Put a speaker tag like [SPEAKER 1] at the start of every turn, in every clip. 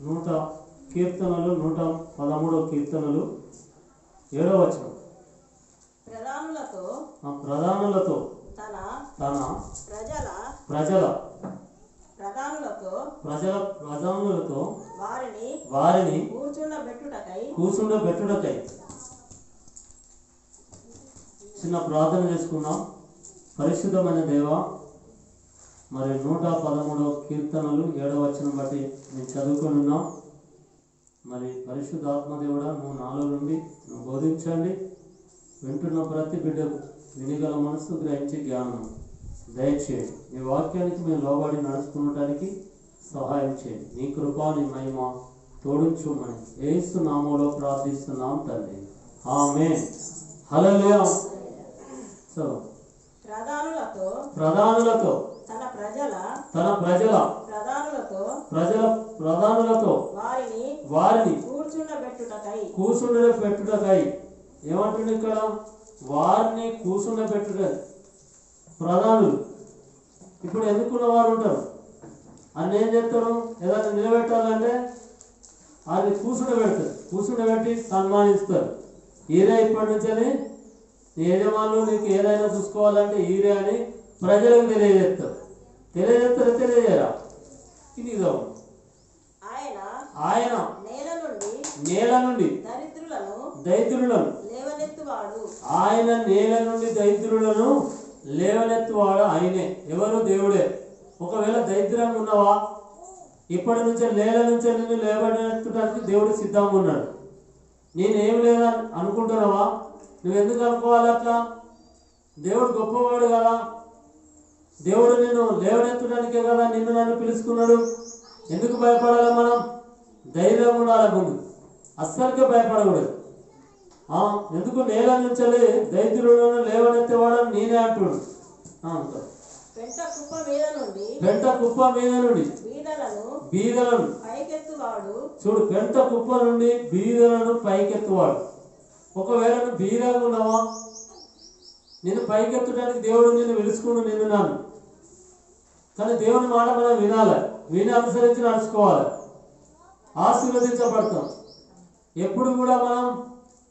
[SPEAKER 1] 100 కీర్తనలు 113 కీర్తనలు 7వ వచనం. ప్రధానులతో తన ప్రజల ప్రధానులతో వారిని కూర్చుండబెట్టుటకై. చిన్న ప్రార్థన చేసుకుందాం. పరిశుద్ధమైన దేవ, మరి 113 కీర్తనలు 7వ వచనం బట్టి నేను చదువుకొని ఉన్నాం. మరి పరిశుద్ధ ఆత్మదేవుడా, నువ్వు నాలో నుండి నువ్వు బోధించండి. వింటున్న ప్రతి బిడ్డకు వినిగల మనసు గ్రహించి జ్ఞానం దయచేయండి. ఈ వాక్యానికి మేము లోబడి నడుచుకునడానికి సహాయం చేయండి. నీ కృపా నీ మహిమ తోడుచుమని యేసు నామములో ప్రార్థిస్తున్నాం తండ్రి, ఆమేన్. హల్లెలూయా. ప్రధానులతో తన ప్రధానులతో వారిని కూర్చుండబెట్టుటకై. ఏమంటుంది ఇక్కడ? వారిని కూర్చుండబెట్టుటకై. ప్రధానులు ఇప్పుడు ఎన్నుకున్న వారు ఉంటారు. అని ఏం చేస్తారు? ఏదైనా నిలబెట్టాలంటే అది కూర్చుండబెడతారు. కూర్చుండబెట్టి సన్మానిస్తారు. ఈరే ఇప్పటి నుంచి యజమానులు నీకు ఏదైనా చూసుకోవాలంటే ఈరే అని ప్రజలకు తెలియజేస్తారు. తెలియజేయరా? ఇది ఆయన నేల నుండి దరిద్రులను ఆయన నేల నుండి దరిద్రులను లేవనెత్తువాడు ఆయనే. ఎవరు? దేవుడే. ఒకవేళ దరిద్రంగా ఉన్నావా, ఇప్పటి నుంచే నేల నుంచే నిన్ను లేవనెత్తడానికి దేవుడు సిద్ధంగా ఉన్నాడు. నేనేం లేదా అనుకుంటున్నావా? నువ్వెందుకు అనుకోవాలి అట్లా? దేవుడు గొప్పవాడు కదా. దేవుడు నిన్ను లేవనెత్తడానికే కదా నిన్ను నన్ను పిలుచుకున్నాడు. ఎందుకు భయపడాలి? మనం ధైర్యం ఉండాలి. ముందు అస్సలుకే భయపడకూడదు. ఎందుకు? నేల నుంచి దైత్యులను లేవనెత్తేవాడు నేనే అంటున్నాడు. పెంట కుప్ప మీద నుండి బీదలను చూడు, పెంట కుప్ప నుండి బీదలను పైకెత్తువాడు. ఒకవేళ నువ్వు బీదగా ఉన్నావా, నిన్ను పైకెత్తడానికి దేవుడు నిన్ను పిలుచుకుని నిన్ను నన్ను. కానీ దేవుని మాట మనం వినాలి, విని అనుసరించి నడుచుకోవాలి, ఆశీర్వదించబడతాం. ఎప్పుడు కూడా మనం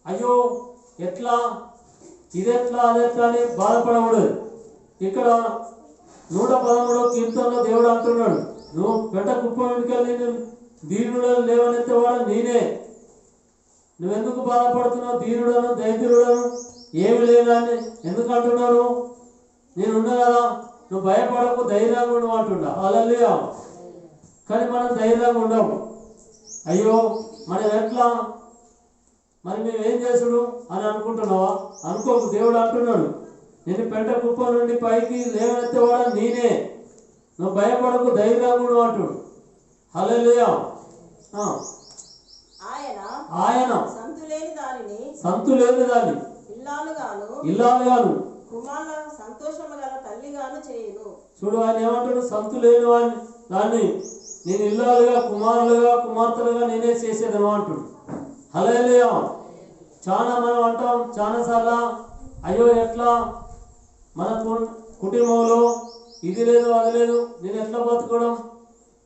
[SPEAKER 1] అయ్యో ఎట్లా ఇదెట్లా అదెట్లా అని బాధపడకూడదు. ఇక్కడ 113 కీర్తనలో దేవుడు అంటున్నాడు, నువ్వు పెద్ద కుప్ప వెనుకెళ్ళి దీనులను లేవనెత్తేవాడు నేనే. నువ్వెందుకు బాధపడుతున్నావు? దీనుడను దైత్యుడను ఏమి లేదని ఎందుకు అంటున్నాను? నేనున్నా కదా, నువ్వు భయపడకు, ధైర్యంగా ఉండవు అంటున్నా. హల్లెలూయా. కానీ మనం ధైర్యంగా ఉండవు. అయ్యో మనం ఎట్లా, మరి మేమేం చేసుడు అని అనుకుంటున్నావా? అనుకోకు. దేవుడు అంటున్నాడు, నేను పెంట కుప్ప నుండి పైకి లేవనెత్తేవాడు నేనే. నువ్వు భయపడకు, ధైర్యంగా ఉండవు అంటుడు. హల్లెలూయా. ఆయన సంతు లేని దాన్ని ఇల్లాలుగాను చూడు. ఆయన ఏమంటాడు? సంతు లేని వాడిని దాన్ని నేను ఇల్లాలుగా, కుమారులుగా, కుమార్తెలుగా నేనే చేసేదను అంటుడు. హల్లెలూయా. చాలా మనం అంటాం చాలా సార్లు, అయ్యో ఎట్లా మన కుటుంబంలో ఇది లేదు అది లేదు, నేను ఎట్లా బతకడం,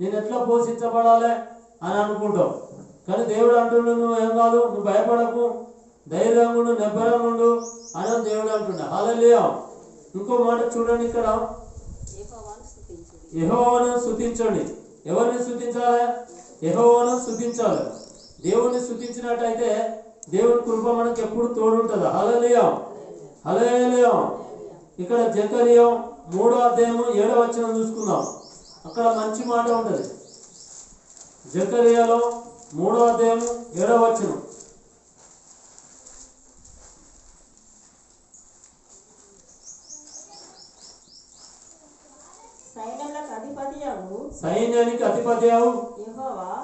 [SPEAKER 1] నేను ఎట్లా పోషించబడాలి అని అనుకుంటాం. కానీ దేవుడు అంటున్నాడు, నువ్వు ఏం కాదు, నువ్వు భయపడకు, ధైర్యంగా ఉండు, నిబ్బరంగా ఉండు అని దేవుడు అంటున్నా. హల్లెలూయా. ఇంకో మాట చూడండి ఇక్కడ, యెహోవాను స్తుతించండి. ఎవరిని స్తుతించాలి? యెహోవాను స్తుతించాలి. దేవుడిని స్తుతించినట్టయితే దేవుని కృప మనకు ఎప్పుడు తోడుంటుంది. హల్లెలూయా. హల్లెలూయా. ఇక్కడ జకరియా 3వ అధ్యాయము 7వ వచనం చూసుకుందాం. అక్కడ మంచి మాట ఉంటుంది. జకరియాలో 3వ అధ్యాయము 7వ వచనం. సైన్యానికి అధిపతియగు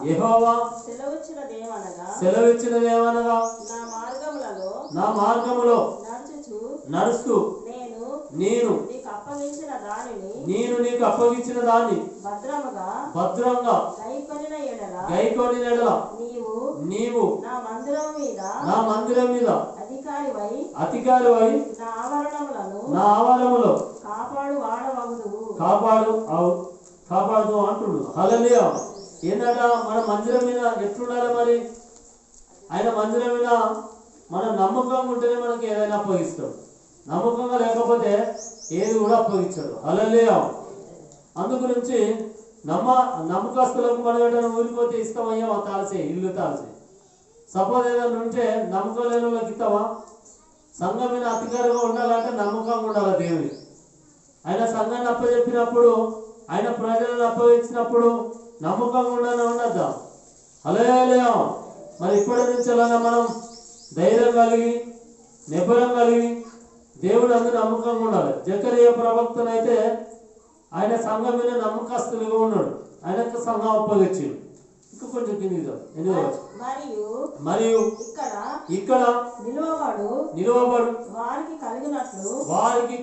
[SPEAKER 1] యెహోవా సెలవిచ్చినదేమనగా, నా మార్గములో నడుస్తూ నేను నీకు అప్పగించిన దాన్ని భద్రంగా గైకొనిన యెడల నీవు నా మందిరం మీద అధికారివై నా ఆవరణములో కాపాడు అంటుడు. హల్లెలూయా. ఏంటంట మన మందిరం మీద ఎట్లుండాలి మరి? ఆయన మందిరం మీద మన నమ్మకంగా ఉంటేనే మనకి ఏదైనా అప్పగిస్తాడు. నమ్మకంగా లేకపోతే ఏది కూడా అప్పగించాడు. హల్లెలూయా. అందు గురించి నమ్మకస్తులకు మనం ఏదైనా ఊరిపోతే ఇస్తామయ్యా మా తాల్సే ఇల్లు తాల్సే. సపోజ్ ఏదైనా ఉంటే నమ్మకం లేని వాళ్ళకి ఇస్తావా? సంఘం మీద అధికారంగా ఉండాలంటే నమ్మకంగా ఉండాలి దేవుని. ఆయన సంఘాన్ని అప్పచెప్పినప్పుడు, ఆయన ప్రజలను అప్పగించినప్పుడు నమ్మకంగా ఉండద్దా? హల్లెలూయా. మరి ఇప్పటి నుంచి అలానే మనం ధైర్యం కలిగి నిబ్బరం కలిగి దేవుడు అందరూ నమ్మకంగా ఉండాలి. జకరియా ప్రవక్తనైతే ఆయన సంఘం మీద నమ్మకస్తులుగా ఉన్నాడు. ఆయనకు సంఘం అప్పగించింది. ఇంకా కొంచెం కిందిగా మరియు ఇక్కడ నిలువబడు వారికి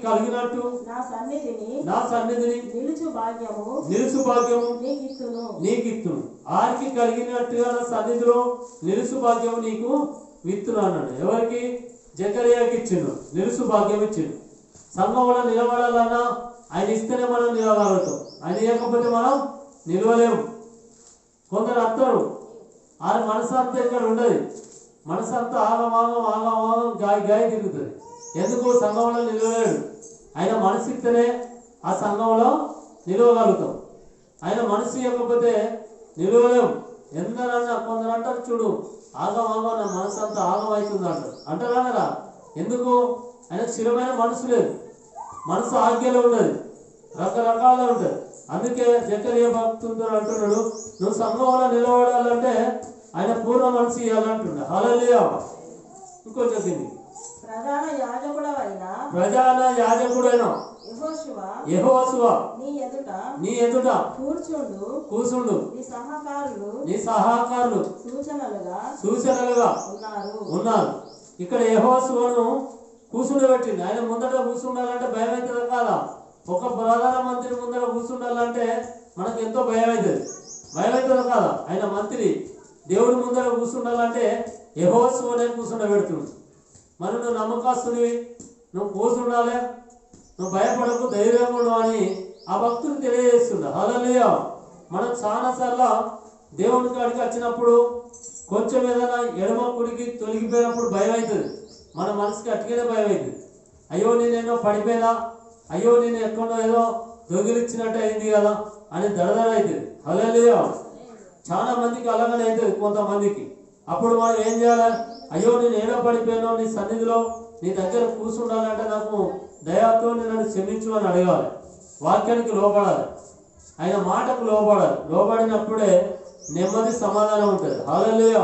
[SPEAKER 1] కలిగినట్టు నా సన్నిధిని నిలుచు భాగ్యము నీకిత్తును. వారికి కలిగినట్టుగా నా సన్నిధిలో నిలుసు భాగ్యము నీకు విత్తును అన్నాడు. ఎవరికి? జకర్యాకి ఇచ్చిండు. నిలుసు భాగ్యం ఇచ్చిండు. సంఘంలో నిలబడాలన్నా ఆయన ఇస్తేనే మనం నిలబడతాం. ఆయన ఇవ్వకపోతే మనం నిలవలేము. కొందరు అంటారు ఆ మనసు అంతా ఇక్కడ ఉండదు. మనసు అంతా ఆగమాగం గాయ తిరుగుతుంది. ఎందుకు? సంఘంలో నిలవలేడు. ఆయన మనసు ఇస్తేనే ఆ సంఘంలో నిలవగలుగుతాం. ఆయన మనసు ఇవ్వకపోతే నిలవలేము. ఎందరన్నా కొందరు అంటారు, చూడు ఆగమాగం నా మనసు అంతా ఆగం అవుతుంది అంటారా? ఎందుకు? ఆయనకు స్థిరమైన మనసు లేదు. మనసు ఆజ్ఞలో ఉండదు, రకరకాల ఉంటుంది. అందుకే జకర్యా భక్తుడు అంటున్నాడు, నువ్వు సంఘంలో నిలబడాలంటే ఆయన పూర్ణ మనసు ఇవ్వాలంటున్నా. హల్లెలూయా. ఇంకొంచెం దీన్ని ప్రధాన యాజకుడైన యెహోషువ నీ ఎదుట కూర్చుండు. నీ సహకారులు సూచనలుగా ఉన్నారు. ఇక్కడ యెహోషువను కూర్చుండబెట్టింది. ఆయన ముందట కూర్చుండాలంటే భయం అవుతుంది కాదా? ఒక ప్రధాన మంత్రి ముందర కూర్చుండాలంటే మనకు ఎంతో భయం అవుతుంది కాదా? ఆయన మంత్రి దేవుడి ముందర కూర్చుండాలంటే యెహోషువనే కూర్చుండబెడుతుంది. మరి నువ్వు నమ్మకస్తుడివి, నువ్వు కూర్చుండాలి, నువ్వు భయపడకు, ధైర్యంగా ఉండవు అని ఆ భక్తులు తెలియజేస్తుండ. హల్లెలూయా. మనం చాలాసార్లు దేవుని కాడికి వచ్చినప్పుడు కొంచెం ఏదైనా ఎడమ కుడికి తొలగిపోయినప్పుడు భయం అవుతుంది. మన మనసుకి అట్టుగానే భయం అవుతుంది. అయ్యో నేనేదో పడిపోయినా, అయ్యో నేను ఎక్కడో ఏదో దొంగిలిచ్చినట్టు అయింది కదా అని దడదడ అవుతుంది. హల్లెలూయా. చాలా మందికి అలాగనే అవుతుంది కొంతమందికి. అప్పుడు మనం ఏం చేయాలి? అయ్యో నేను ఏడో పడిపోయానో, నీ సన్నిధిలో నీ దగ్గర కూర్చుండాలంటే నాకు దయాతో నన్ను క్షమించు అని అడగాలి. వాక్యానికి లోబడాలి, ఆయన మాటకు లోబడాలి. లోబడినప్పుడే నెమ్మది సమాధానం ఉంటుంది. హల్లెలూయా.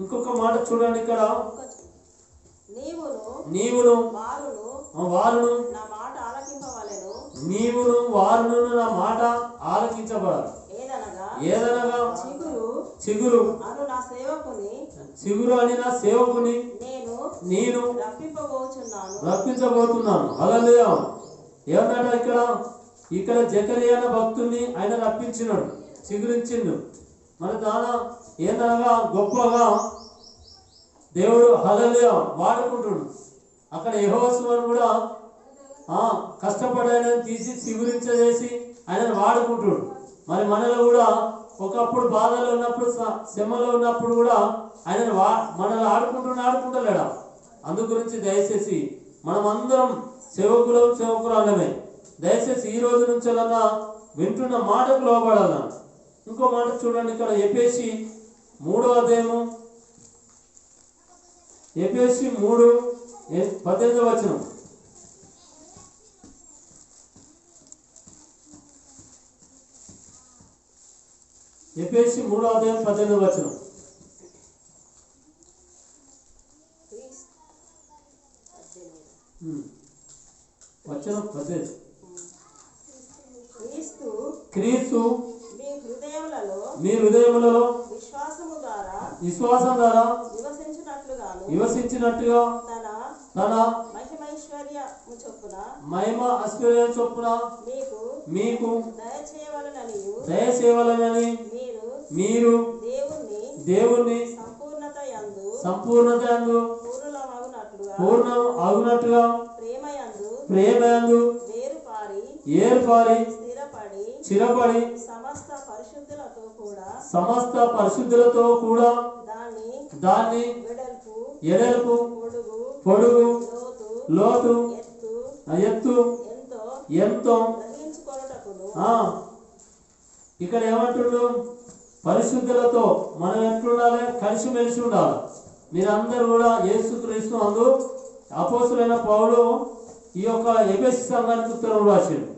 [SPEAKER 1] ఇంకొక మాట చూడండి ఇక్కడ, నీవును వారును నా మాట ఆలకించబడాలి. ఏదనగా చిగురు అని నా సేవకుని నేను రప్పించబోతున్నాను. హల్లెలూయా. ఏమన్నాడు ఇక్కడ జకర్యా అనే భక్తుని ఆయన రప్పించినాడు, చిగురించిండు. మన దానా ఏదనగా గొప్పగా దేవుడు హల్లెలూయా వాడుకుంటుడు. అక్కడ యెహోషువను కూడా కష్టపడి ఆయనను తీసి చిగురించేసి ఆయనను వాడుకుంటుడు. మరి మనలో కూడా ఒకప్పుడు బాధలో ఉన్నప్పుడు, శ్రమలో ఉన్నప్పుడు కూడా ఆయనను మనల్ని ఆడుకుంటలేడా? అందు గురించి దయచేసి మనం అందరం సేవకురాలమే. దయచేసి ఈ రోజు నుంచి అలా వింటున్న మాటకు లోబడాల. ఇంకో మాట చూడండి ఇక్కడ, ఎఫెసీ 3:18 వచనం. ఎఫెసీ 3:18 వచనం. వచనం 18. క్రీస్తు మీ హృదయములలో విశ్వాసం ద్వారా నివసించినట్టుగా తన మహిమ ఐశ్వర్యం చొప్పున మీకు దయచేయవలెనని మీరు దేవుణ్ణి సంపూర్ణత యందు పూర్ణం అగునట్టుగా ప్రేమయందు ఏర్పారి స్థిరపడి సమస్త పరిశుద్ధులతో కూడా దాన్ని ఎడల్పు పొడుగు లోతు ఎత్తు ఎంతో ఇక్కడ ఏమంటుండు? పరిశుద్ధులతో మనం ఎట్లుండాలి? కలిసిమెలిసి ఉండాలి. మీరందరూ కూడా యేసుక్రీస్తు అందు అపోస్తులైన పౌలు ఈ యొక్క ఎఫెసు సంఘానికి ఉత్తరం రాసిండు.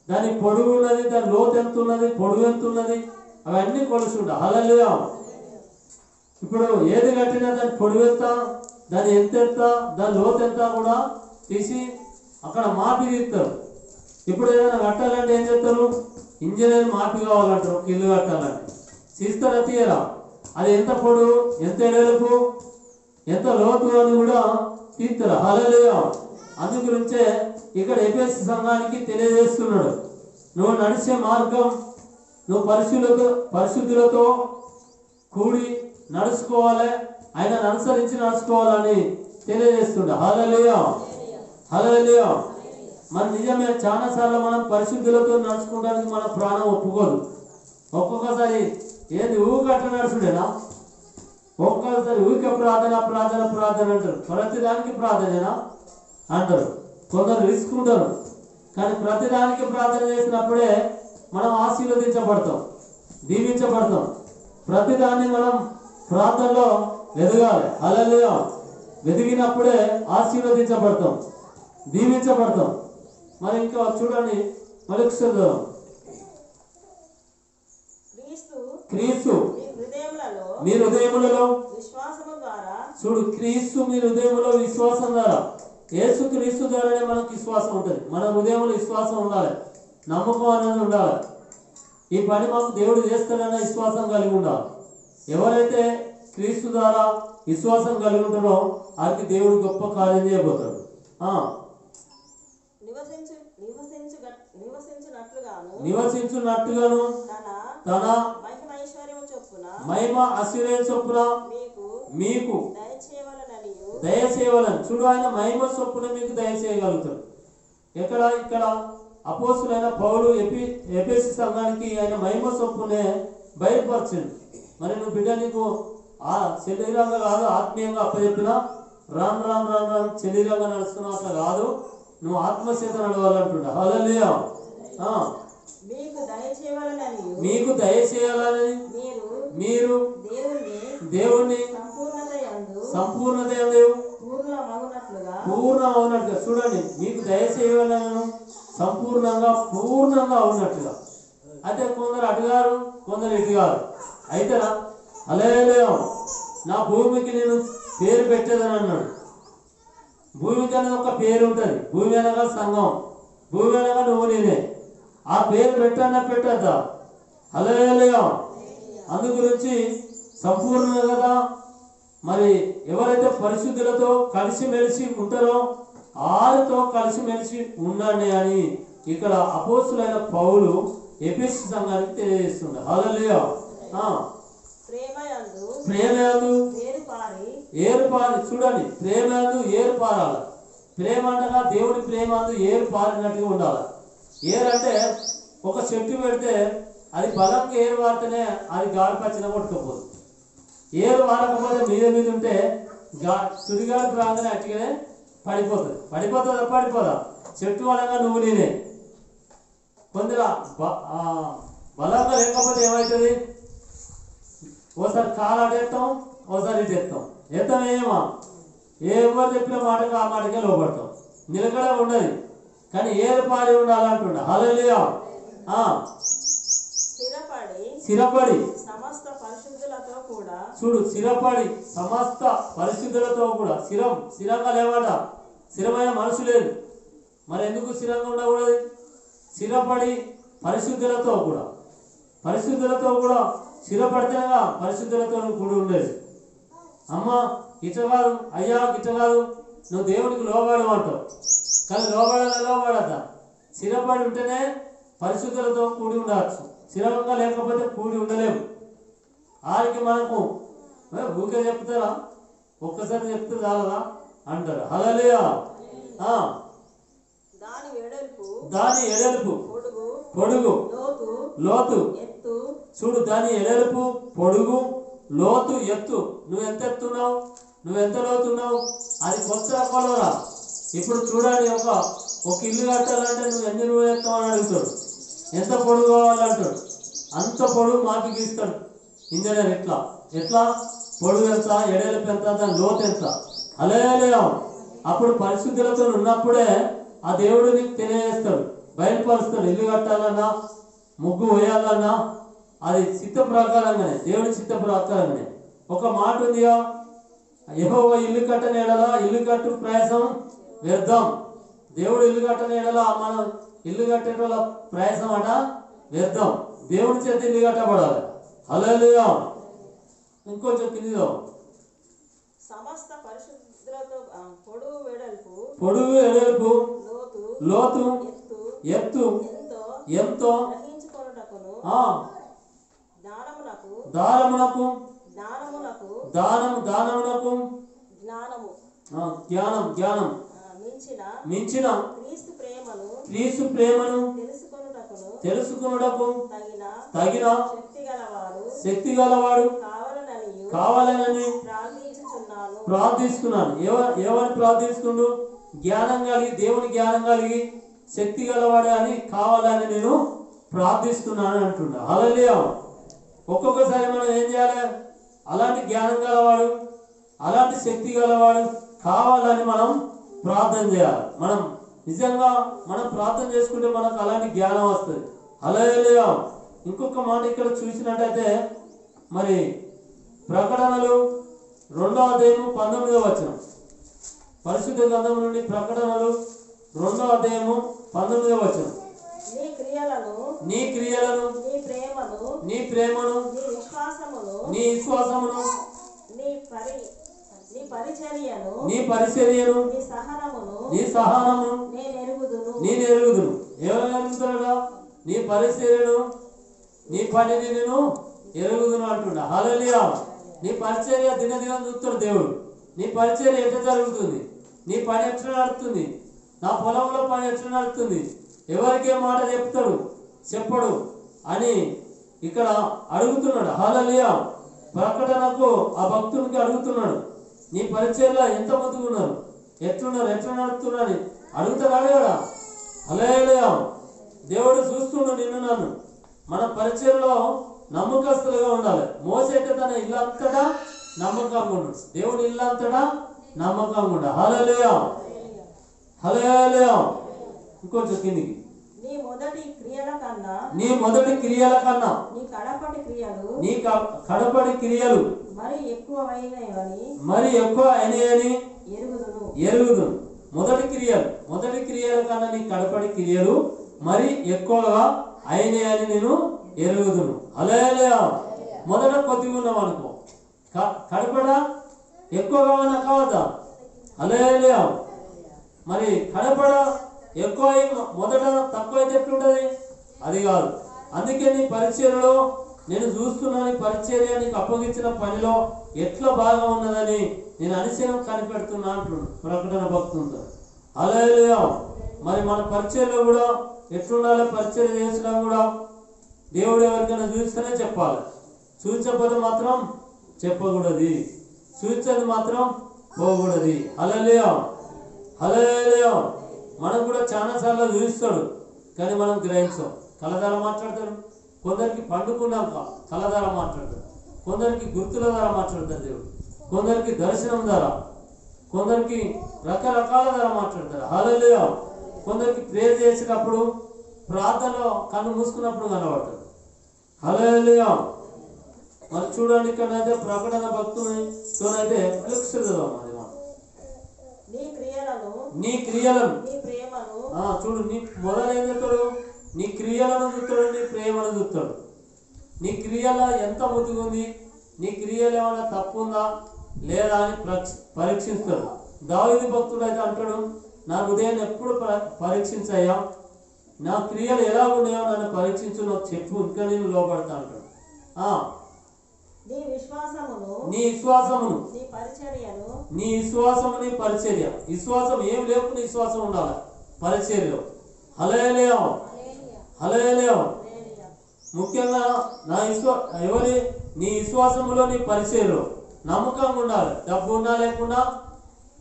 [SPEAKER 1] దాని పొడుగు ఉన్నది, దాని లోతు ఎంత ఉన్నది, పొడుగు ఎంత ఉన్నది, అవన్నీ కొలిసి ఉంటా. హల్లెలూయా. ఇప్పుడు ఏది కట్టినా దాని పొడుగు ఎంత, దాని ఎంత, దాని లోతు ఎంత కూడా తీసి అక్కడ మాపి తీస్తారు. ఇప్పుడు ఏదైనా కట్టాలంటే ఏం చేస్తారు? ఇంజనీర్ మాపి కావాలంటారు. ఒక ఇల్లు కట్టాలంటే తీస్తారా? తీయరా? అది ఎంత పొడుగు, ఎంత ఎడలుపు, ఎంత లోతు అని కూడా తీస్తారా? హల్లెలూయా. అందు గురించే ఇక్కడ ఎఫెసు సంఘానికి తెలియజేస్తున్నాడు, నువ్వు నడిచే మార్గం నువ్వు పరిశుద్ధులతో కూడి నడుచుకోవాలి, ఆయన అనుసరించి నడుచుకోవాలని తెలియజేస్తుండే. హల్లెలూయా, హల్లెలూయా. మరి నిజమే, చాలాసార్లు మనం పరిశుద్ధులతో నడుచుకోవడానికి మన ప్రాణం ఒప్పుకోదు. ఒక్కొక్కసారి ఏంది ఊగట్ల నడుచుడేనా? ఒక్కొక్కసారి ఊరికే ప్రార్థన ప్రార్థన ప్రార్థన అంటారు. ప్రతిదానికి ప్రార్థనేనా అంటారు. కొందరు రిస్కుంటారు. కానీ ప్రతిదానికి ప్రార్థన చేసినప్పుడే మనం ఆశీర్వదించబడతాం, దీవించబడతాం. ప్రతిదాన్ని మనం ప్రార్థనలో ఎదగాలి. హల్లెలూయా. వెదిగినప్పుడే ఆశీర్వదించబడతాం, దీవించబడతాం. మరి ఇంకా చూడండి, మరి క్రీస్తు మీ హృదయములలో చూడు, క్రీస్తు మీ హృదయములో విశ్వాసం ద్వారా, యేసు క్రీస్తు ద్వారానే మనకు విశ్వాసం ఉంటుంది. మన హృదయంలో విశ్వాసం ఉండాలి, నమ్మకం అనేది ఉండాలి. ఈ పని మాకు దేవుడు చేస్తాడన్న విశ్వాసం కలిగి ఉండాలి. ఎవరైతే క్రీస్తు ద్వారా విశ్వాసం కలిగి ఉంటారో వారికి దేవుడు గొప్ప కార్యం చేయబోతాడు. నివసించున్నట్టుగాను తన మహిమ ఐశ్వర్యం చొప్పున మీకు దయచేయవలని. చూడు, ఆయన మహిమ చొప్పున మీకు దయచేయగలుగుతాడు. ఇక్కడ అపోస్తులైన పౌలు ఎఫెసు సంఘానికి ఆయన మహిమ చొప్పునే బయలుపరచండి. మరి నువ్వు బిడ్డ నీకు ఆ శరీరంగా కాదు, ఆత్మీయంగా అప్పచెప్పినా రాను రాను రాను రాను శరీరంగా నడుస్తున్నావు, అట్లా కాదు, నువ్వు ఆత్మచేత నడవాలంటున్నా. హల్లెలూయా. మీకు దయచేయాలని మీరు దేవుణ్ణి సంపూర్ణత పూర్ణమవునట్లుగా. చూడండి, మీకు దయచేయాలను సంపూర్ణంగా పూర్ణంగా ఉన్నట్లుగా. అయితే కొందరు అటుగారు, కొందరు ఇటుగారు. అయితేరా? హల్లెలూయా. నా భూమికి నేను పేరు పెట్టేదని అన్నాడు. భూమికి అనేది ఒక పేరు ఉంటుంది. భూమి అనగా సంఘం, భూమి అనగా నువ్వు నేనే. ఆ పేరు పెట్టద్దా? హల్లెలూయా. అందు గురించి సంపూర్ణ కదా. మరి ఎవరైతే పరిశుద్ధులతో కలిసిమెలిసి ఉంటారో వారితో కలిసిమెలిసి ఉండండి అని ఇక్కడ అపోస్తులైన పౌలు ఎఫెసు సంఘానికి తెలియజేస్తున్నాడు. హల్లెలూయా. ప్రేమయందు ఏరుపారి. చూడండి, ప్రేమయందు ఏరు పారాలి. ప్రేమ అంటగా దేవుడి ప్రేమందు ఏరు పారినట్టుగా ఉండాలి. ఏరు అంటే ఒక చెట్టు పెడితే అది బలంగా ఏరు వారితేనే అది గాడి పచ్చిన కొట్టుకోపోదు. ఏరు వాడకపోతే మీద ఉంటే సుడిగాడు ప్రాంగనే అట్టుగానే పడిపోతుందా? పడిపోదా? చెట్టు వలంగా నువ్వు నేనే. కొందరు బలంగా లేకపోతే ఏమవుతుంది? ఓసారి కాలు అటేస్తాం, ఓసారి ఇటు ఎత్తాం ఏమా? ఎవరు చెప్పిన మాటగా ఆ మాటకే లోపడతాం, నిలకడ ఉండదు. కానీ ఏరు పారి ఉండాలంటుండ. హల్లెలూయా. స్థిరపడి చూడు, స్థిరపడి సమస్త పరిశుద్ధులతో కూడా. స్థిరంగా లేవాట. స్థిరమైన మనసు లేదు. మరి ఎందుకు స్థిరంగా ఉండకూడదు? స్థిరపడి పరిశుద్ధులతో కూడా స్థిరపడితేగా పరిశుద్ధులతో కూడి ఉండేది. అమ్మ ఇట కాదు, అయ్యా ఇట కాదు, నువ్వు దేవునికి లోబడు అంటావు. కానీ లోబడద్దా? స్థిరపడి ఉంటేనే పరిశుద్ధులతో కూడి ఉండవచ్చు. స్థిరంగా లేకపోతే కూడి ఉండలేము. ఆరికి మనకు ఊరికే చెప్తారా? ఒక్కసారి చెప్తే చాలదా అంటారు. హల్లెలూయా. దాని ఎడల్పు పొడుగు, లోతు. చూడు, దాని ఎడల్పు, పొడుగు, లోతు, ఎత్తు. నువ్వు ఎంత ఎత్తున్నావు, నువ్వు ఎంత లోతున్నావు, అది కొత్త కొలవరా. ఇప్పుడు చూడండి, ఒక ఇల్లు కట్టాలంటే నువ్వు ఎన్ని రూపాయలు ఎత్తామని అడుగుతాడు. ఎంత పొడుగు కావాలంటాడు. అంత పొడుగు మాకు గీస్తాడు ఇంజనీర్. ఎట్లా పొడుగు ఎంత, ఎడల్పు ఎంత, దాని లోతు ఎంత. అలేలేం. అప్పుడు పరిశుద్ధులతో ఉన్నప్పుడే ఆ దేవుడు నీకు తెలియజేస్తాడు, బయలుపరుస్తాడు. ఇల్లు కట్టాలన్నా, ముగ్గు వేయాలన్నా అది చిత్త ప్రకారంగానే, దేవుడి చిత్త ప్రకారంగానే. ఒక మాట ఉందిగా, యెహోవా ఇల్లు కట్టని ఎడల ఇల్లు కట్టు ప్రయాసం వ్యర్థం. దేవుడు ఇల్లు కట్టని ఎడల మనం ఇల్లు కట్టేటోళ్ళ ప్రయాసం అట వ్యర్థం. దేవుడి చేత ఇల్లు కట్టబడాలి. హల్లెలూయా. ఇంకొంచెం కిందిలో,
[SPEAKER 2] సమస్త పరిశుద్ధులతో
[SPEAKER 1] పొడుగు, ఎడల్పు, లోతు, ఎత్తు ఎంతో దానమునకు జ్ఞానం మించిన క్రీస్తు ప్రేమను తెలుసుకొనుటకు తగిన శక్తి గలవాడు కావాలని ప్రార్థిస్తున్నాను. ఎవరు ప్రార్థిస్తుండు? జ్ఞానం కలిగి, దేవుని జ్ఞానం కలిగి శక్తి గలవాడు అని కావాలని నేను ప్రార్థిస్తున్నాను అంటున్నా. హల్లెలూయా. ఒక్కొక్కసారి మనం ఏం చేయాలి? అలాంటి జ్ఞానం గలవాడు, అలాంటి శక్తి గలవాడు కావాలని మనం ప్రార్థన చేయాలి. మనం నిజంగా మనం ప్రార్థన చేసుకుంటే మనకు అలాంటి జ్ఞానం వస్తుంది. హల్లెలూయా. ఇంకొక మాట ఇక్కడ చూసినట్టయితే, మరి ప్రకటనలు 2వ అధ్యాయము 19వ వచనం, పరిశుద్ధ గ్రంథం నుండి ప్రకటనలు 2వ అధ్యాయము 19వ వచనం. నీ క్రియలను నీ ప్రేమను నీ విశ్వాసమును నీ పరిచర్యను నీ సహనమును నేను ఎరుగుదును. ఎవరు ఎరుగుతాడా? నీ పరిచర్యను, నీ పనిని నేను ఎరుగుదును అంటున్నా. హల్లెలూయా. నీ పరిచర్య దినదినం చూస్తాడు దేవుడు. నీ పరిచర్య ఎట్లా జరుగుతుంది, నీ పని ఎట్లా నడుస్తుంది, నా పొలంలో పని ఎట్లా నడుస్తుంది, ఎవరికే మాట చెప్పడు అని ఇక్కడ అడుగుతున్నాడు. హల్లెలూయా. ప్రకటనకు ఆ భక్తునికి అడుగుతున్నాడు, నీ పరిచర్యలో ఎంత మందిగా ఉన్నారు, ఎట్లున్నారు, ఎట్లా నడుస్తున్నారు అని అడుగుతున్నాడు కదా. హల్లెలూయా. దేవుడు చూస్తుండు నిన్ను నన్ను. మన పరిచర్యలో నమ్మకస్తులుగా ఉండాలి. మోసే అయితే తన ఇల్లంతటా నమ్మకంగా ఉన్నాడు. దేవుడు ఇల్లంతటా నమ్మకంగా ఉండాలి. హల్లెలూయా. హల్లెలూయా. ఇంకొంచెం కిందికి, నీ మొదటి క్రియల కన్నా నీ కడపటి క్రియలు మరి ఎక్కువ అయినాయని ఎరుగుదును. మొదటి క్రియల కన్నా నీ కడపటి క్రియలు మరి ఎక్కువగా అయినాయని నేను ఎరుగుదును. హల్లెలూయా. మొదట కొద్దిగా ఉన్నాం అనుకో, కడపడ ఎక్కువగా ఉన్నా కావద్దా? హల్లెలూయా. మరి కడపడ ఎక్కువ మొదట తక్కువ అయితే ఎట్లుంటది? అది కాదు. అందుకే నీ పరిచర్యలో నేను చూస్తున్నాను, పరిచర్య నీకు అప్పగించిన పనిలో ఎట్లా బాగా ఉన్నదని నేను అనుశీలం కనిపెడుతున్నా అంటున్నాడు ప్రకటన భక్తులతో. హల్లెలూయా. మరి మన పరిచర్యలో కూడా ఎట్లుండాలి? పరిచర్య చేసినా కూడా దేవుడు ఎవరికైనా చూస్తేనే చెప్పాలి. చూచకపోతే మాత్రం చెప్పకూడదు, చూచేది మాత్రం పోకూడదు. హల్లెలూయా. హల్లెలూయా. మనం కూడా చాలా సార్లు చూస్తాడు, కానీ మనం గ్రహించాం. కలదార మాట్లాడతాడు, కొందరికి పండుకున్నాక కలదార మాట్లాడతాడు, కొందరికి గుర్తుల ద్వారా మాట్లాడతాడు దేవుడు, కొందరికి దర్శనం ద్వారా, కొందరికి రకరకాల ద్వారా మాట్లాడతాడు. హల్లెలూయా. కొందరికి ప్రేయర్ చేసేటప్పుడు, ప్రార్థనలో కన్ను మూసుకున్నప్పుడు కనబడతాడు. హల్లెలూయా. మరి చూడండి, ఇక్కడైతే ప్రకటన భక్తునితోనైతే నీ క్రియలను చూడు. నీ మొదలైన చెప్తాడు, నీ క్రియలను చూస్తాడు, నీ ప్రేమను చూస్తాడు. నీ క్రియలో ఎంత ముద్దుగుంది, నీ క్రియలు ఏమైనా తప్పు ఉందా లేదా అని పరీక్షిస్తాడు. దావీదు భక్తుడు అయితే అంటాడు, నా హృదయాన్ని ఎప్పుడు పరీక్షించయ్యా, నా క్రియలు ఎలా ఉన్నాయో నన్ను పరీక్షించు, నాకు చెప్పు, ఇంకా నేను లోపడతా అంటాడు. నీ విశ్వాసమును నీ పరిచర్య. విశ్వాసం ఏం లేకుండా విశ్వాసం ఉండాలి పరిచర్యలో. హల్లెలూయా. హల్లెలూయా. ముఖ్యంగా నీ విశ్వాసములో నీ పరిచయంలో నమ్మకంగా ఉండాలి. డబ్బు ఉన్నా లేకుండా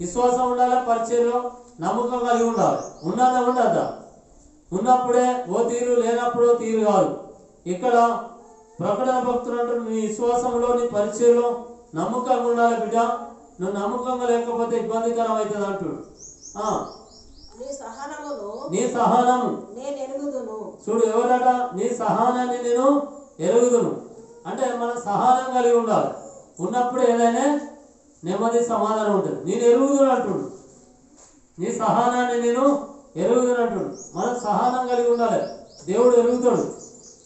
[SPEAKER 1] విశ్వాసం ఉండాలి, పరిచయంలో నమ్మకం కలిగి ఉండాలి. ఉన్నదా ఉండద్దా? ఉన్నప్పుడే ఓ తీరు, లేనప్పుడు తీరు కాదు. ఇక్కడ ప్రకటన భక్తులు అంటారు, నీ విశ్వాసంలో నీ పరిచయంలో నమ్మకంగా ఉండాలి బిడ్డ. నువ్వు నమ్మకంగా లేకపోతే ఇబ్బందికరం అవుతుంది అంటుడు. నీ సహనము చూడు, ఎవరట? నీ సహనాన్ని నేను ఎరుగుదును అంటే మనం సహనం కలిగి ఉండాలి. ఉన్నప్పుడు ఏదైనా నెమ్మది సమాధానం ఉంటుంది. నేను ఎరుగుదును అంటుడు. నీ సహనాన్ని నేను ఎరుగుదును అంటుడు. మనం సహనం కలిగి ఉండాలి. దేవుడు ఎరుగుతాడు.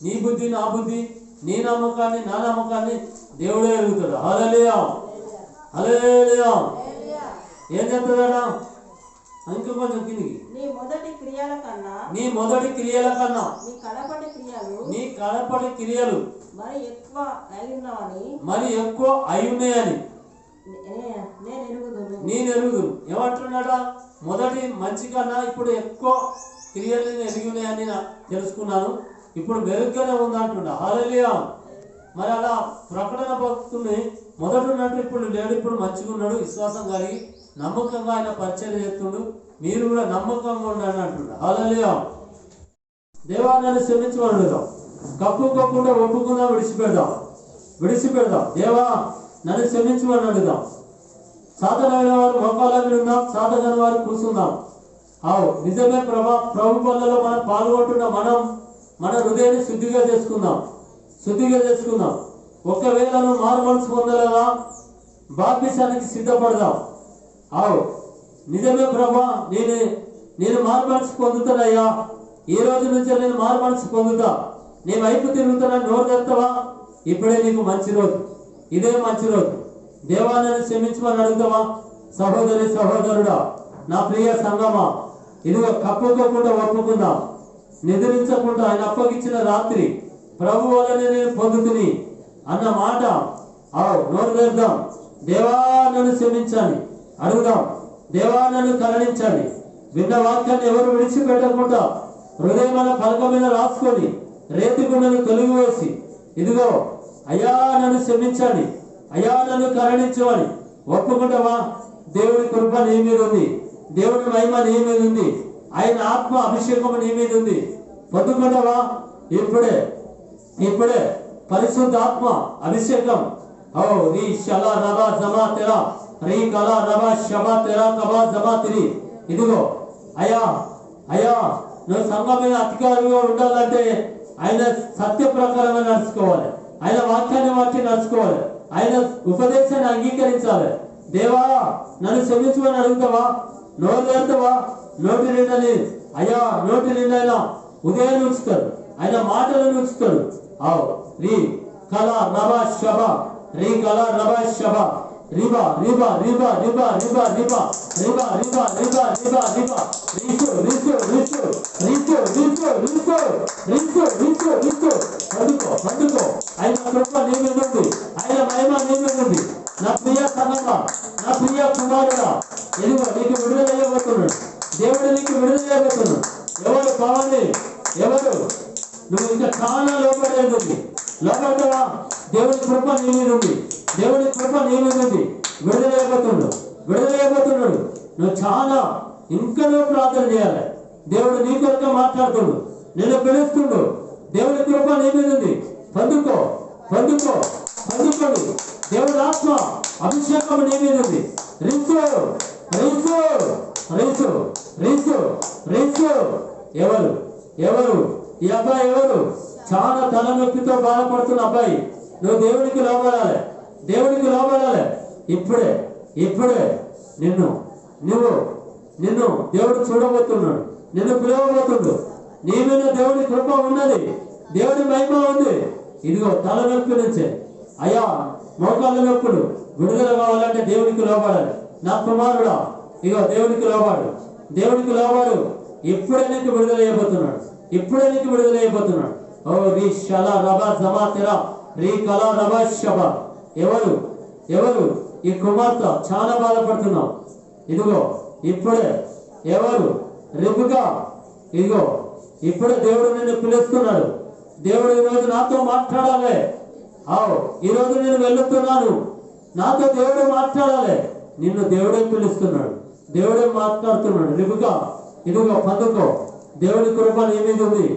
[SPEAKER 1] నీ బుద్ధి నా బుద్ధి, నీ నమ్మకాన్ని నా నమ్మకాన్ని దేవుడే ఎరుగుతాడు. హల్లెలూయా, హల్లెలూయా. ఏం చెప్తాడా? ఇంకా కొంచెం కిందికి.
[SPEAKER 2] నీ మొదటి క్రియల కన్నా
[SPEAKER 1] నీ కడపటి క్రియలు మరి ఎక్కువ అయ్యున్నాయని నేను ఎరుగుదును. ఏమంటున్నాడా? మొదటి మంచి కన్నా ఇప్పుడు ఎక్కువ క్రియలు ఎరిగి ఉన్నాయని తెలుసుకున్నాను, ఇప్పుడు మెరుగ్గానే ఉందంటున్నా. హల్లెలూయా. మరి అలా ప్రకటన భక్తుని మొదట ఉన్నట్టు ఇప్పుడు లేడు, ఇప్పుడు మంచిగా ఉన్నాడు, విశ్వాసం కలిగి నమ్మకంగా ఆయన పరిచయం చేస్తుండు. మీరు కూడా నమ్మకంగా ఉండండి అంటున్నా. హల్లెలూయా. దేవా నన్ను క్షమించమని అడుగుదాం. కప్పుకోకుండా ఒప్పుకుందాం, విడిచిపెడదాం. దేవా నన్ను క్షమించమని అడుగుదాం. సాధనమైన వారు మోకాళ్ళ మీద ఉందాం, సాధన వారు కూర్చుందాం. నిజమే ప్రభు పనులలో మనం పాల్గొంటున్న మన హృదయాన్ని శుద్ధిగా చేసుకుందాం. ఒకవేళ నువ్వు మారు మనసు పొందలేదా? బాప్తిసానికి సిద్ధపడదాం. నిజమే ప్రభా, నేను మారు మనసు పొందుతానయ్యా. ఈ రోజు నుంచి నేను మారు మనసు పొందుతా, నీ వైపు తిరుగుతున్నా, నోరు తెస్తావా? ఇప్పుడే నీకు మంచి రోజు, ఇదే మంచి రోజు. దేవాన్ని క్షమించమని అడుగుతావా? సహోదరి సహోదరుడా, నా ప్రియ సంగమా, ఇదిగో కప్పుకోకుండా ఒప్పుకుందాం. నిద్రించకుండా ఆయన అప్పగించిన రాత్రి ప్రభు వల్లనే నేను పొందుతుని అన్న మాట నోరు తెద్దాం. దేవా నన్ను క్షమించండి అడుగుదాం. దేవా నన్ను కరుణించండి. విన్న వాక్యాన్ని ఎవరు విడిచిపెట్టకుండా హృదయమైన పలక మీద రాసుకొని రేతి గుండెను తొలగివేసి, ఇదిగో అయ్యా నన్ను క్షమించండి, అయ్యా నన్ను కరుణించమని ఒప్పుకుంటావా? దేవుడి కృప నీ మీద ఉంది, దేవుడి మహిమ నీ మీద ఉంది, ఆయన ఆత్మ అభిషేకం నీ మీద ఉంది. పొందుకుంటావా? ఇప్పుడే పరిశుద్ధాత్మ అభిషేకం. రీ శలా రబా జమా తెరా, రీ కలా రబా శబా తెరా కబా జమా తిరి. ఇదిగో అయ్యా నువ్వు సంఘం మీద అధికారిగా ఉండాలంటే ఆయన సత్య ప్రకారంగా నడుచుకోవాలి, ఆయన వాక్యాన్ని బట్టి నడుచుకోవాలి, ఆయన ఉపదేశాన్ని అంగీకరించాలి. దేవా నన్ను క్షమించమని అడుగుతావా? నోరు తెరుతావా? నోటి నిండని అయ్యా, నోటి నిండైనా ఉదయం ఉంచుతాడు, ఆయన మాటలను ఉంచుతాడు. రీ కళా రబా శబ, రీ కళా రబా శబ, రిబా రిబా రిబా రిబా రిబా రిబా రిబా రిబా రిబా రిబా రిబా రీసు రీసు రీసు రీసు రీసు రీసు రీసు రీసు రీసు. పండుకో ఆయన కృప నీ మీద ఉంది, ఆయన మహిమ నీ మీద ఉంది. నా ప్రియ సంగమా, నా ప్రియ కుమారుడా, ఎదుగో నీకు విడుదల చేయబోతున్నాడు, దేవుడు నీకు విడుదల చేయబోతున్నాడు. ఎవరు కావాలి? ఎవరు? నువ్వు ఇంకా చాలా లోపడేది, లోపడతావా? దేవుడి కృప నీ మీద ఉంది, దేవుడి కృప నీ మీద ఉంది. విడుదల చేయబోతున్నాడు. నువ్వు చాలా ఇంకా నువ్వు ప్రార్థన చేయాలి. దేవుడు నీ కొరకు మాట్లాడుతుండు, నేను పిలుస్తుండు. దేవుడి కృప నీ మీద ఉంది. పొందుకోడు. దేవుడి ఆత్మ అభిషేకం నీ మీద ఉంది. రీసు రీసు రీసు రీసు రీసు. ఎవరు ఈ అబ్బాయి? ఎవరు? చాలా తలనొప్పితో బాధపడుతున్న అబ్బాయి. నువ్వు దేవుడికి లోబడాలి. ఇప్పుడే నిన్ను దేవుడు చూడబోతున్నాడు, నిన్ను పిలవబోతుండు. నీ మీద దేవుడి కృప ఉన్నది, దేవుడి మహిమ ఉంది. ఇదిగో తలనొప్పి నుంచే అయ్యా మోకాళ్ళ నొప్పులు విడుదల కావాలంటే దేవుడికి లోబడాలి. నా కుమారుడా, ఇగో దేవుడికి లోబడు. ఇప్పుడే నీకు విడుదల చేయబోతున్నాడు. ఓ రీ షలా రబా జమా తెరా, రీ కలా రబా షబా. ఎవరు? ఈ కుమార్తె చాలా బాధపడుతున్నావు. ఇదిగో ఇప్పుడే ఎవరు? రిబుకా, ఇదిగో ఇప్పుడే దేవుడు నిన్ను పిలుస్తున్నాడు. దేవుడు ఈరోజు నాతో మాట్లాడాలి. ఈరోజు నేను వెళ్తున్నాను, నాతో దేవుడు మాట్లాడాలి. నిన్ను దేవుడే పిలుస్తున్నాడు, దేవుడే మాట్లాడుతున్నాడు. రిబికా ఇదిగో పందుకో, దేవుడి కృప నీ మీద ఉంది.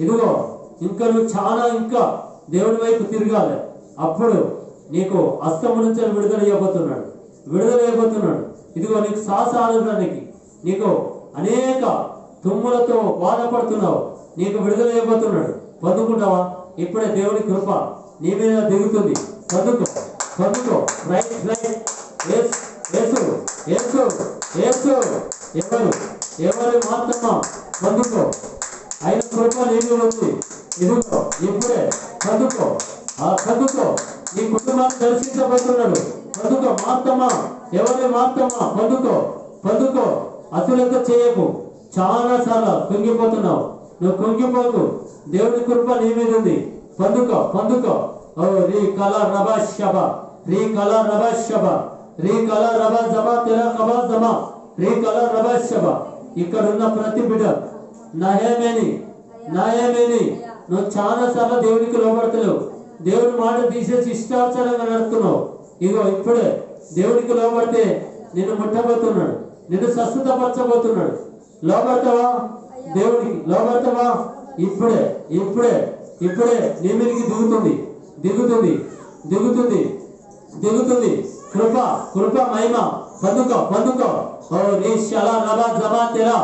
[SPEAKER 1] ఇదిగో ఇంకా నువ్వు ఇంకా దేవుడి వైపు తిరగాలి. అప్పుడు నీకు అస్తము నుంచి విడుదల చేయబోతున్నాడు. ఇదిగో నీకు శ్వాస ఆడడానికి, నీకు అనేక తుమ్ములతో బాధపడుతున్నావు, నీకు విడుదల చేయబోతున్నాడు. పొందుకుంటావా? ఇప్పుడే దేవుడి కృప నీ మీద దిగుతుంది. పొందుకో. రైట్. ఎవరు మాత్రమా పొందుకో. ఆయన కృప నీ మీద ఉంది. ఇదిగో ఇప్పుడే పొందుకో. నీ కుటుంబాన్ని దర్శించబోతున్నాడు. ఎవరి మాత్రమా పొందుకో. అసలెంత చేయకు. చాలా సార్లు కుంగిపోతున్నావు, నువ్వు కుంగిపోకు. దేవుడి కృప నీ మీద ఉంది. పొందుకో. రీ కళ రబా శబ. ఇక్కడ ఉన్న ప్రతి బిడ్డ నయమేని నువ్వు చాలా సార్లు దేవుడికి లోబడతలేవు. దేవుడి మాట తీసేసి ఇష్టాచారంగా నడుస్తున్నావు. ఇగో ఇప్పుడే దేవుడికి లోబడితే నిన్ను ముట్టబోతున్నాడు, నిన్ను స్వస్థతపరచబోతున్నాడు. లోబడతావా? దేవుడికి లోబడతావా? ఇప్పుడే నీ మీదకి దిగుతుంది కృప మహిమ. పొందుకో. రీ శల రబా జబా తెరా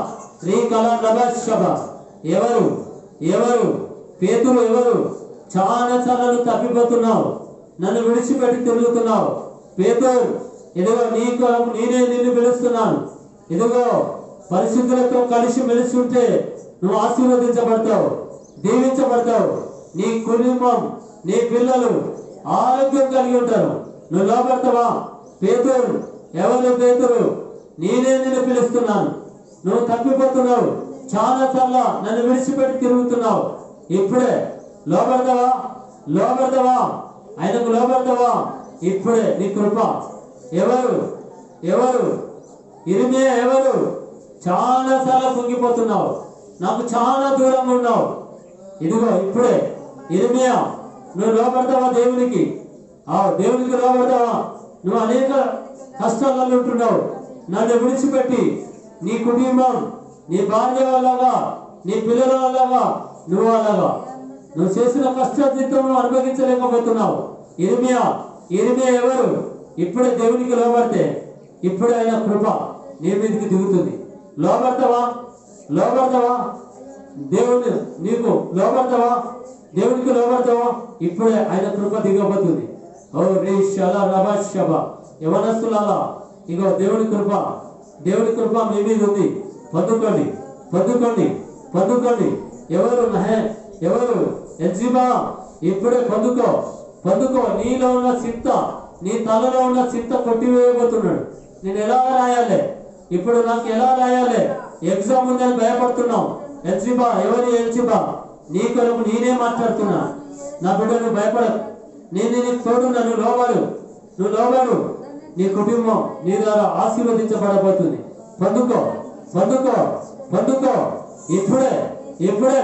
[SPEAKER 1] రీ కళ రబా శబ. ఎవరు పేతురు? ఎవరు? చాలా సార్లు తప్పిపోతున్నావు, నన్ను విడిచిపెట్టి తిరుగుతున్నావు. పేతురు, ఇదిగో నేనే నిన్ను పిలుస్తున్నాను. ఇదిగో పరిశుద్ధులతో కలిసి మెలిసి ఉంటే నువ్వు ఆశీర్వదించబడతావు, దీవించబడతావు. నీ కుటుంబం, నీ పిల్లలు ఆరోగ్యం కలిగి ఉంటారు. నువ్వు లోబడతావా? పేతురు. ఎవరు పేతురు? నేనే నిన్ను పిలుస్తున్నాను. నువ్వు తప్పిపోతున్నావు, చాలా సార్లు నన్ను విడిచిపెట్టి తిరుగుతున్నావు. ఇప్పుడే లోబడతావా? ఆయనకు లోబడతావా? ఇప్పుడే నీ కృప. ఎవరు? ఇర్మియా. ఎవరు? చాలా సార్లు కుంగిపోతున్నావు, నాకు చాలా దూరంగా ఉన్నావు. ఇదిగో ఇప్పుడే ఇర్మియా, నువ్వు లోబడతావా దేవునికి? దేవునికి లోబడతావా? నువ్వు అనేక కష్టాలలో ఉంటున్నావు, నన్ను విడిచిపెట్టి నీ కుటుంబం, నీ భార్య వాళ్ళగా, నీ పిల్లల వాళ్ళగా, నువ్వు చేసిన కష్టాజితం అనుభవించలేకపోతున్నావు. ఇర్మియా ఎవరు? ఇప్పుడే దేవునికి లోబడితే ఇప్పుడే ఆయన కృప నీ మీదకి దిగుతుంది. లోబడతావా? దేవుని నీకు లోబడతావా? దేవునికి లోబడతావా? ఇప్పుడే ఆయన కృప దిగబోతుంది. రీ శల రబా శబ. యవనస్తులారా, ఇగో దేవుని కృప మీ మీద ఉంది. పొందుకోండి. ఎవరు? ఎల్జిబా, ఇప్పుడే పొందుకో. నీలో ఉన్న చింత, నీ తలలో ఉన్న చింత కొట్టివేయబోతున్నాడు. నేను ఎలా రాయాలి? ఇప్పుడు నాకు ఎలా రాయాలి? ఎగ్జామ్ ఉందని భయపడుతున్నావు. ఎల్జిబా, ఎవరి ఎల్జిబా? నీ కొరకు నేనే మాట్లాడుతున్నా. నా బిడ్డ, నువ్వు భయపడదు. నేను నీకు తోడున్నా. నువ్వు లోబడు. నీ కుటుంబం నీ ద్వారా ఆశీర్వదించబడబోతుంది. పొందుకో. ఇప్పుడే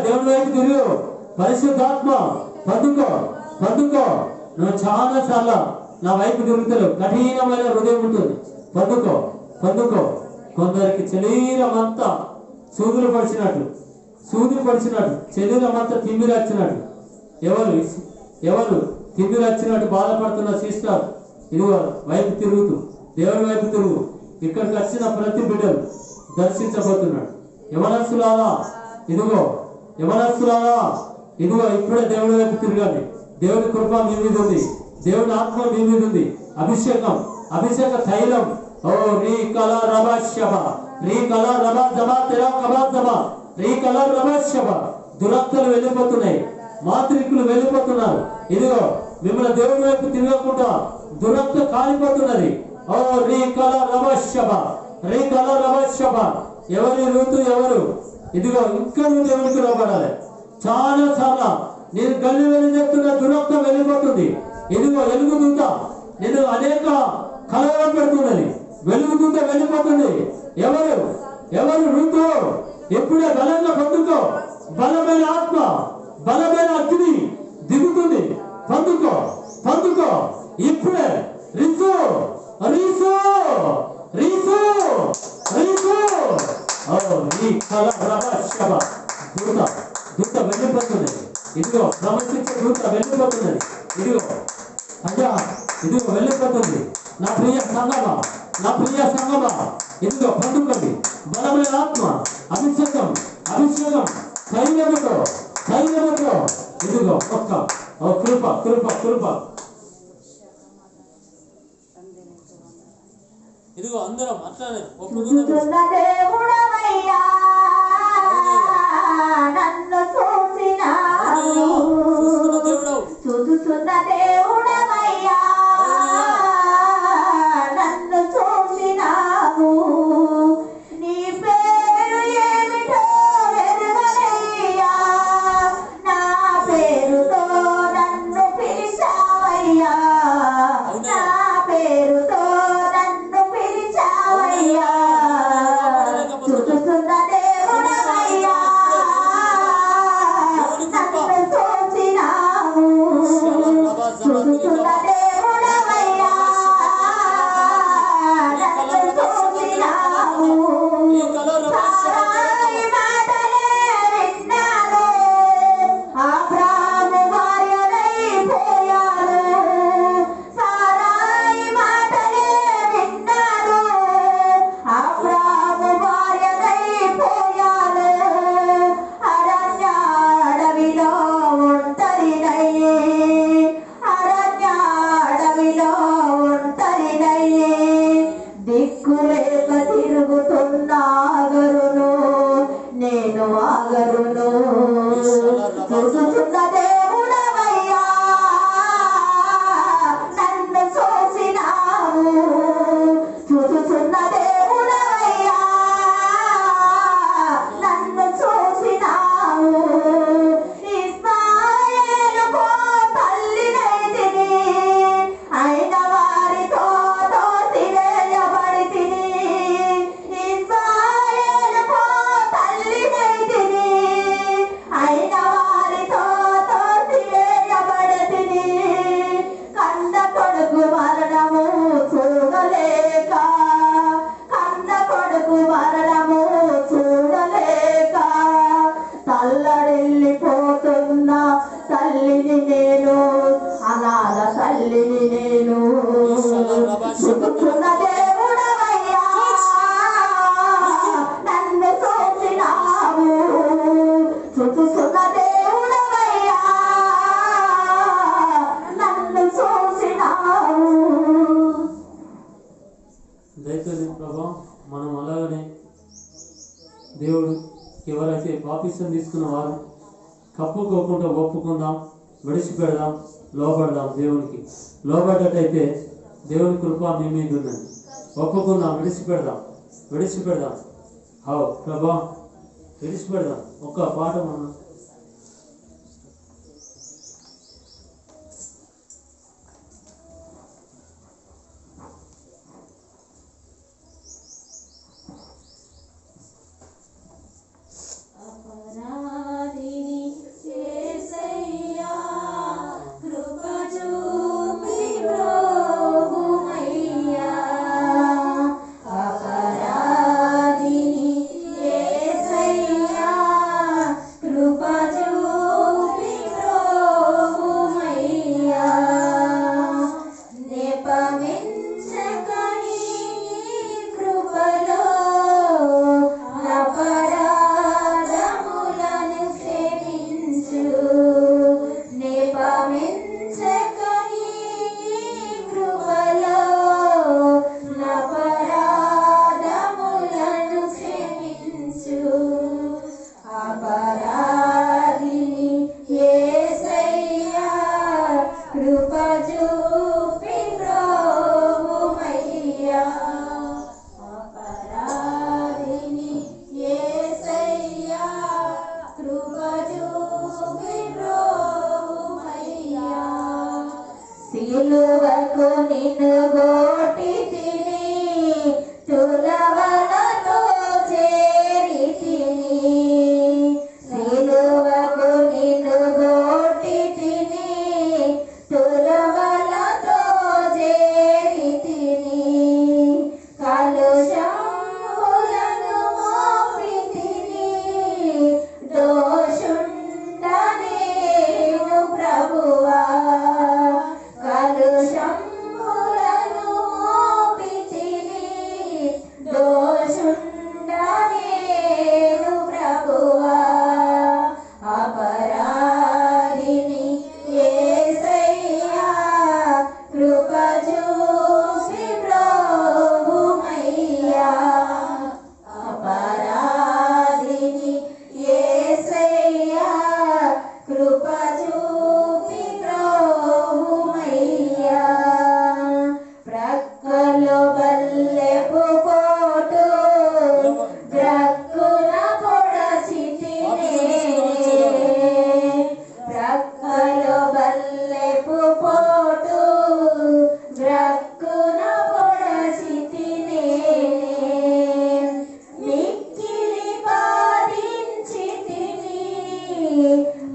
[SPEAKER 1] దేవుని వైపు తిరుగు. పరిశుద్ధాత్మ, పొందుకో. నువ్వు చాలా సార్లు నా వైపు తిరుగుతావు. కఠినమైన హృదయం ఉంటుంది. పొందుకో. కొందరికి శరీరం అంతా సూదులు పడిచినట్టు, శరీరం అంతా తిమ్మిరి వచ్చినట్టు. ఎవరు తిమ్మిరి వచ్చినట్టు బాధపడుతున్న సిస్టర్, ఇదిగో వైపు దేవుని వైపు తిరుగు. ఇక్కడికి వచ్చిన ప్రతి బిడ్డలు దర్శించబోతున్నాడు. యవనస్తులారా, ఇదిగో ఇప్పుడే దేవుని వైపు తిరగండి. దేవుని కృప మీ మీద ఉంది, దేవుని ఆత్మ మీ మీద ఉంది. అభిషేక తైలం. రీ కళ రబా శబ. దురక్తలు వెళ్ళిపోతున్నాయి, మాంత్రికులు వెళ్ళిపోతున్నారు. ఇదిగో మిమ్మల్ని దేవుని వైపు తిరగకుండా దురక్త కాలిపోతున్నది. రీ కళ రబా శబ. ఎవరి ఋతు? ఎవరు? ఇదిగో ఇంకా నువ్వు దేవునికి లోబడాలి. చాలా సార్లు నేను గల్లి వెళ్ళి చెప్తున్న దురక్తం వెళ్ళిపోతుంది. ఇదిగో వెలుగుదూత నేను అనేక కలవరం పెడుతున్నది. వెలుగుదూత వెళ్ళిపోతుంది. ఎవరు? ఋతు. ఎప్పుడే బలంగా పొందుకో. బలమైన ఆత్మ, బలమైన అగ్ని దిగుతుంది. పొందుకో, పొందుకో ఇప్పుడే. రీసు రీసు రీసు రీసు. ఈ కళ ప్రభావ దూత దూత వెళ్ళిపోతున్నది. ఇదిగో ప్రవర్తించే దూత వెళ్ళిపోతున్నది. ఇదిగో అయ్యా, ఇదిగో వెళ్ళిపోతుంది. నా ప్రియ సంగమా, నా ప్రియ సంగమా, ఇదిగో పొందుకోండి బలమైన ఆత్మ, అభిషేకం, అభిషేకం, ధైర్యముతో, ధైర్యముతో. ఇదిగో ఒక్క కృప, కృప, కృప. ఇదిగో అందరం అట్లానే
[SPEAKER 3] చూచుచున్న దేవుడవయ్యా నన్ను చూసినావు. చూచుచున్న దేవుడవయ్యా నన్ను చూసినావు. నీ పేరు ఏమిటో ఎరుగనయ్యా, నా పేరుతో నన్ను పిలిచావయ్యా, నా పేరుతో నన్ను పిలిచావయ్యా. చూచుచున్న దేవుడవయ్యా నన్ను చూసినావు. చూచుచున్న దేవుడవయ్యా నన్ను చూసినావు. సారాయి మాటలే విన్నాను, అబ్రాము భార్యనైపోయాను. సారాయి మాటలే విన్నాను, అబ్రాము భార్యనైపోయాను. అరణ్య అడవిలో ఒంటరినయ్యే, అరణ్య అడవిలో ఒంటరినయ్యే. దిక్కులేక తిరుగుతున్న ఆగరును, నేను ఆగరును. చూచుచున్న దేవుడవయ్యా నన్ను చూసినావు. చూచుచున్న దేవుడవయ్యా నన్ను చూసినావు. ఇస్మాయేలుకు తల్లినైతిని, అయిన వారితో తోసివేయబడితిని. ఇస్మాయేలుకు తల్లినైతిని, అయిన వారితో తోసివేయబడితిని. కన్న కొడుకు మరణము చూడలేక, కన్న కొడుకు మరణము చూడలేక తల్లడిల్లిపోతున్న తల్లిని నేను, అనాథ తల్లిని నేను. చూచుచున్న దేవుడవయ్యా నన్ను చూసినావు. చూచుచున్న దేవుడవయ్యా నన్ను చూసినావు.
[SPEAKER 1] దయచేసి ప్రభా, మనం అలాగనే దేవుడు ఎవరైతే బాప్తిసం తీసుకున్న వారు కప్పుకోకుండా ఒప్పుకుందాం, విడిచిపెడదాం, లోబడదాం. దేవునికి లోబడ్డట్టయితే దేవుని కృప మీ మీద ఉన్నది. ఒప్పుకుందాం, విడిచిపెడదాం, విడిచిపెడదాం. ప్రభా విడిచిపెడదాం. ఒక్క పాట మనం
[SPEAKER 3] అపరాధిని యేసయ్యా కృప చూపి బ్రోవుమయ్యా. అపరాధిని యేసయ్యా కృప చూపి బ్రోవుమయ్యా. నెపమించకని కృపలో అపరాధములను క్షమించు. నెపమించకని కృపలో అపరాధములను క్షమించు. అపరాధిని యేసయ్యా కృప చూపి బ్రోవుమయ్యా. అపరాధిని యేసయ్యా కృప చూపి బ్రోవుమయ్యా. సిలువకు నిన్ను గోటితిని, తులవలతో చేరితిని. సిలువ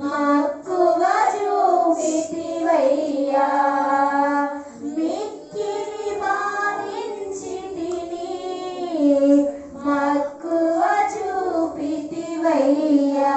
[SPEAKER 3] మక్కువ చూపితివయ్యా మిక్కిలి బాధించితిని మక్కువ చూపితివయ్యా